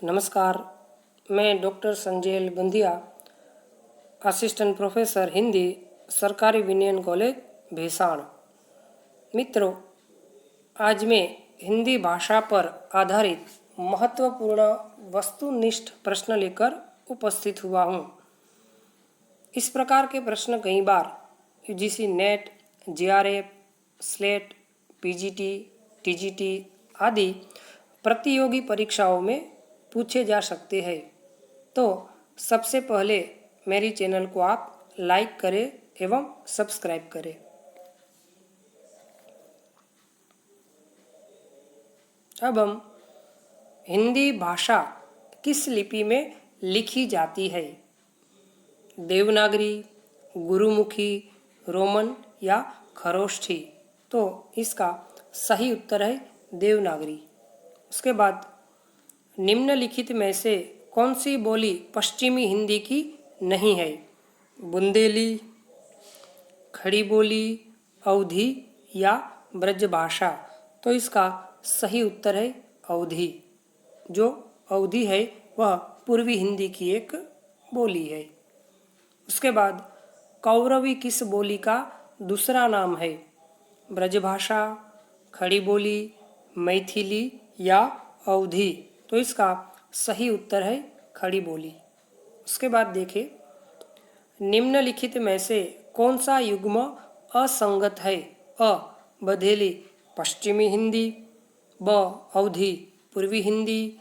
नमस्कार, मैं doctor संजेल बंधिया, assistant professor Hindi, सरकारी विनयन कॉलेज भैसाण। मित्रों, आज मैं हिंदी भाषा पर आधारित महत्वपूर्ण वस्तुनिष्ठ प्रश्न लेकर उपस्थित हुआ हूँ। इस प्रकार के प्रश्न कई बार UGC NET, JRF, SLET, PGT, TGT आदि प्रतियोगी परीक्षाओं में पूछे जा सकते हैं। तो सबसे पहले मेरी चैनल को आप लाइक करें एवं सब्सक्राइब करें। अब हम हिंदी भाषा किस लिपि में लिखी जाती है? देवनागरी, गुरुमुखी, रोमन या खरोष्ठी? तो इसका सही उत्तर है देवनागरी। उसके बाद निम्नलिखित में से कौन सी बोली पश्चिमी हिंदी की नहीं है? बुंदेली, खड़ी बोली, अवधी या ब्रजभाषा? तो इसका सही उत्तर है अवधी। जो अवधी है वह पूर्वी हिंदी की एक बोली है। उसके बाद कौरवी किस बोली का दूसरा नाम है? ब्रजभाषा, खड़ी बोली, मैथिली या अवधी? तो इसका सही उत्तर है खड़ी बोली। उसके बाद देखें, निम्नलिखित में से कौन सा युग्म असंगत है? अ बघेली पश्चिमी हिंदी, ब अवधी पूर्वी हिंदी,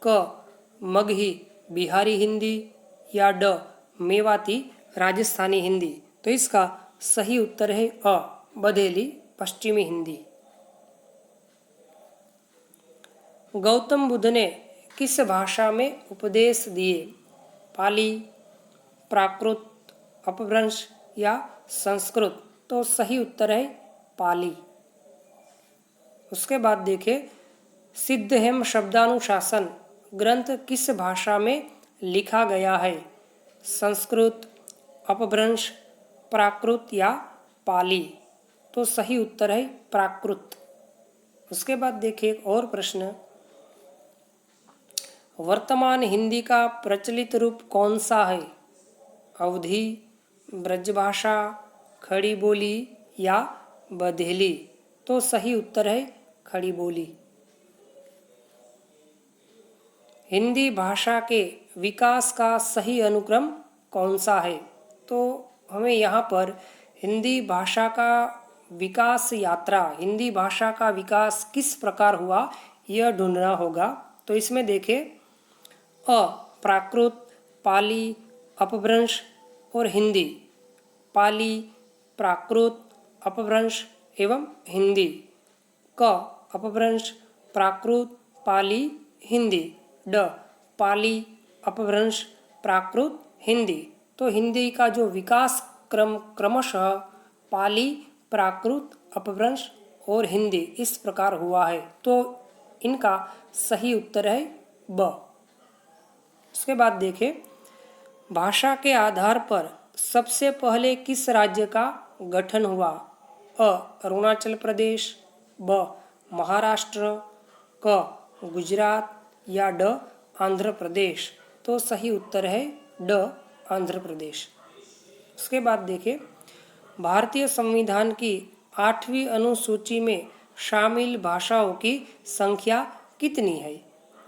क मगही बिहारी हिंदी या ड मेवाती राजस्थानी हिंदी? तो इसका सही उत्तर है अ बघेली पश्चिमी हिंदी। गौतम बुद्ध ने किस भाषा में उपदेश दिए? पाली, प्राकृत, अपभ्रंश या संस्कृत? तो सही उत्तर है पाली। उसके बाद देखें, सिद्धहेम शब्दानुशासन ग्रंथ किस भाषा में लिखा गया है? संस्कृत, अपभ्रंश, प्राकृत या पाली? तो सही उत्तर है प्राकृत। उसके बाद देखिए एक और प्रश्न, वर्तमान हिंदी का प्रचलित रूप कौन सा है? अवधी, ब्रजभाषा, खड़ी बोली या बघेली? तो सही उत्तर है खड़ी बोली। हिंदी भाषा के विकास का सही अनुक्रम कौन सा है? तो हमें यहाँ पर हिंदी भाषा का विकास यात्रा, हिंदी भाषा का विकास किस प्रकार हुआ यह ढूंढना होगा। तो इसमें देखें, अ प्राकृत, पाली, अपभ्रंश और हिंदी। पाली, प्राकृत, अपभ्रंश एवं हिंदी। क अपभ्रंश, प्राकृत, पाली, हिंदी। ड पाली, अपभ्रंश, प्राकृत, हिंदी। तो हिंदी का जो विकास क्रमशः पाली, प्राकृत, अपभ्रंश और हिंदी इस प्रकार हुआ है। तो इनका सही उत्तर है ब। उसके बाद देखें, भाषा के आधार पर सबसे पहले किस राज्य का गठन हुआ? अ अरुणाचल प्रदेश, ब महाराष्ट्र, क गुजरात या ड आंध्र प्रदेश? तो सही उत्तर है ड आंध्र प्रदेश। उसके बाद देखें, भारतीय संविधान की 8वीं अनुसूची में शामिल भाषाओं की संख्या कितनी है?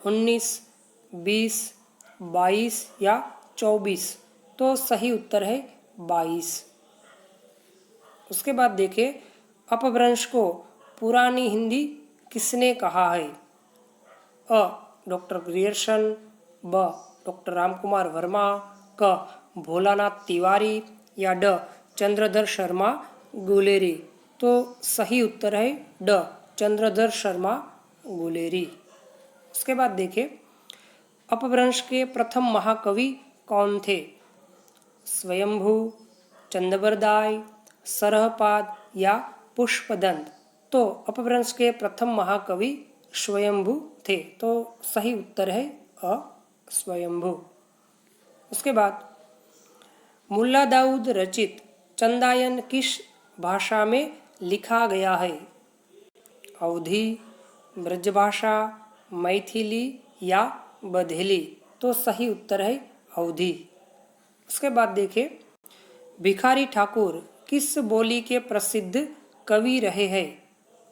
19, 20, 22 या 24? तो सही उत्तर है 22। उसके बाद देखें, अपभ्रंश को पुरानी हिंदी किसने कहा है? अ डॉक्टर ग्रियर्सन, ब डॉक्टर रामकुमार वर्मा, क भोलानाथ तिवारी या ड चंद्रधर शर्मा गुलेरी? तो सही उत्तर है ड चंद्रधर शर्मा गुलेरी। उसके बाद देखें, अपभ्रंश के प्रथम महाकवि कौन थे? स्वयंभू, चंदबरदाय, सरहपाद या पुष्पदंत? तो अपभ्रंश के प्रथम महाकवि स्वयंभू थे। तो सही उत्तर है अ स्वयंभू। उसके बाद मुल्ला दाऊद रचित चंदायन किस भाषा में लिखा गया है? अवधी, ब्रजभाषा, मैथिली या बधेली, तो सही उत्तर है अवधी। उसके बाद देखिए, भिखारी ठाकुर किस बोली के प्रसिद्ध कवि रहे हैं?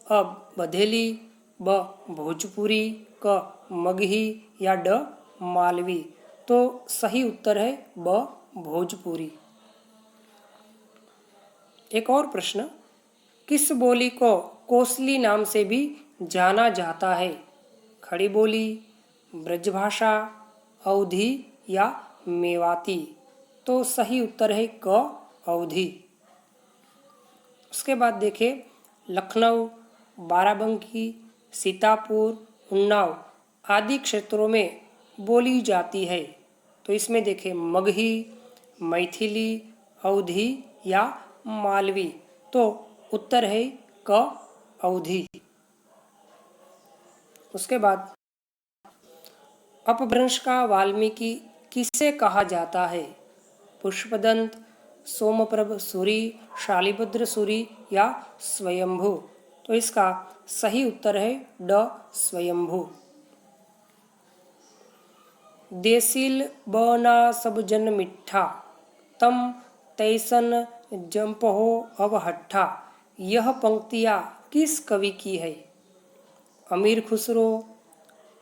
अ बधेली, ब भोजपुरी, क मगही या ड मालवी, तो सही उत्तर है ब भोजपुरी। एक और प्रश्न, किस बोली को कोसली नाम से भी जाना जाता है? खड़ी बोली, ब्रजभाषा, अवधी या मेवाती, तो सही उत्तर है क अवधी। उसके बाद देखिए, लखनऊ, बाराबंकी, सीतापुर, उन्नाव आदि क्षेत्रों में बोली जाती है, तो इसमें देखिए मगही, मैथिली, अवधी या मालवी, तो उत्तर है क अवधी। उसके बाद, अपभ्रंश का वाल्मीकि किसे कहा जाता है? पुष्पदंत, सोमप्रभ सूरी, शालिभद्र सूरी या स्वयंभू, तो इसका सही उत्तर है ड स्वयंभू। देसील बना सब जन मिठा, तम तैसन जंपहो अब हट्ठा, यह पंक्तियाँ किस कवि की है? अमीर खुसरो,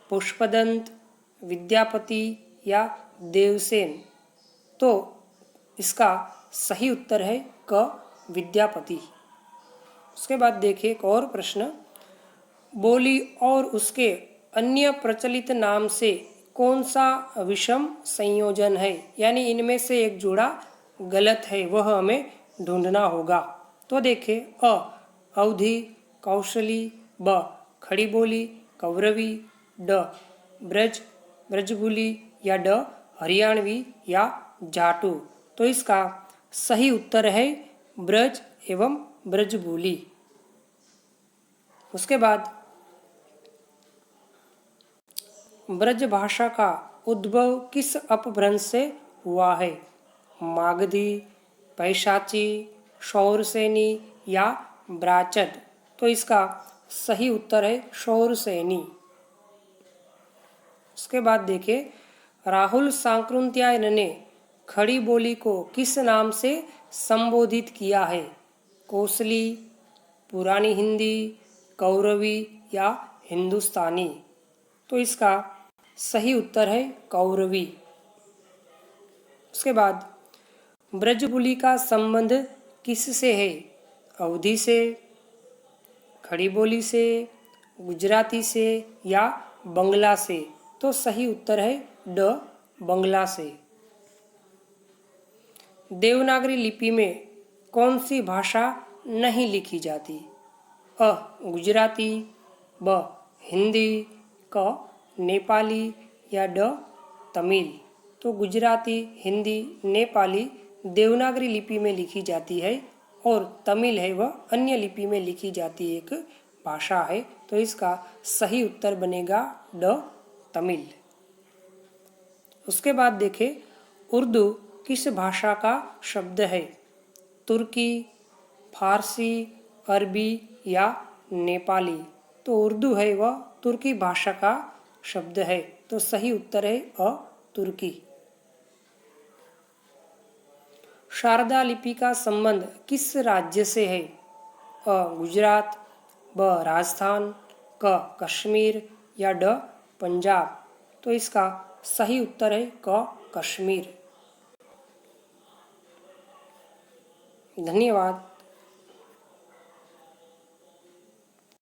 पुष्पदंत, विद्यापति या देवसेन, तो इसका सही उत्तर है क विद्यापति। उसके बाद देखिए एक और प्रश्न, बोली और उसके अन्य प्रचलित नाम से कौन सा विषम संयोजन है? यानी इनमें से एक जोड़ा गलत है, वह हमें ढूंढना होगा। तो देखिए, अ अवधी, कौशली, ब खड़ी बोली, कौरवी, ड ब्रज, ब्रजबुली या ड हरियाणवी या जाटू, तो इसका सही उत्तर है ब्रज एवं ब्रजबुली। उसके बाद, ब्रज भाषा का उद्भव किस अपभ्रंश से हुआ है? मागधी, पैशाची, शौरसेनी या ब्राचद, तो इसका सही उत्तर है शौरसेनी। उसके बाद देखिए, राहुल सांकृत्यायन ने खड़ी बोली को किस नाम से संबोधित किया है? कोसली, पुरानी हिंदी, कौरवी या हिंदुस्तानी, तो इसका सही उत्तर है कौरवी। उसके बाद, ब्रजबुली का संबंध किससे है? अवधी से, खड़ी बोली से, गुजराती से या बंगला से, तो सही उत्तर है ड बंगला से। देवनागरी लिपि में कौन सी भाषा नहीं लिखी जाती? अ गुजराती, ब हिंदी, क नेपाली या ड तमिल, तो गुजराती, हिंदी, नेपाली देवनागरी लिपि में लिखी जाती है और तमिल है वह अन्य लिपि में लिखी जाती एक भाषा है, तो इसका सही उत्तर बनेगा ड तमिल। उसके बाद देखें, उर्दू किस भाषा का शब्द है? तुर्की, फारसी, अरबी या नेपाली, तो उर्दू है वह तुर्की भाषा का शब्द है, तो सही उत्तर है अ तुर्की। शारदा लिपि का संबंध किस राज्य से है? अ गुजरात, ब राजस्थान, क कश्मीर या ड पंजाब, तो इसका सही उत्तर है क कश्मीर। धन्यवाद।